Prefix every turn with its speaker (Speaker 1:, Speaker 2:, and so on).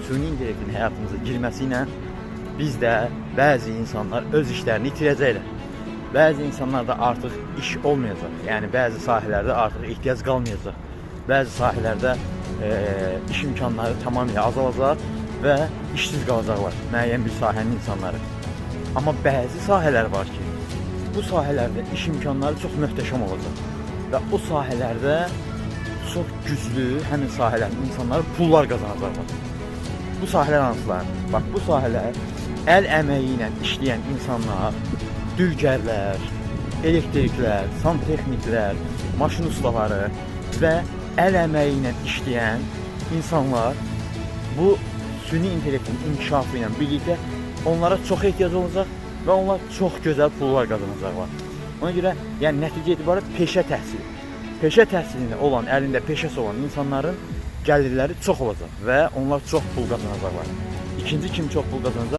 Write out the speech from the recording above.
Speaker 1: süni intellektin həyatımıza girməsi ilə biz də bəzi insanlar öz işlərini itirəcəklər. Bəzi insanlarda artıq iş olmayacaq. Yəni bəzi sahələrdə artıq ehtiyac qalmayacaq. Bəzi sahələrdə iş imkanları tamamilə azalacaq və işsiz qalacaqlar müəyyən bir sahənin insanları. Amma bəzi sahələr var ki, bu sahələrdə iş imkanları çox möhtəşəm olacaq və o sahələrdə çox güclü həmin sahələrin insanları pullar qazanacaqlar. Bu sahələr hansılar? Bax, bu sahələr əl əməyi ilə işləyən insanlar, dülgərlər, elektriklər, santexniklər, maşın ustaları və əl əməyi ilə işləyən insanlar bu süni intellektin inkişafı ilə birlikdə onlara çox ehtiyac olacaq və onlar çox gözəl pullar qazanacaqlar. Ona görə, yəni nəticə etibarı peşə təhsili. Peşə təhsilində olan, əlində peşəsi olan insanların gəlirləri çox olacaq və onlar çox pul qazanacaqlar. İkinci kim çox pul qazanacaq?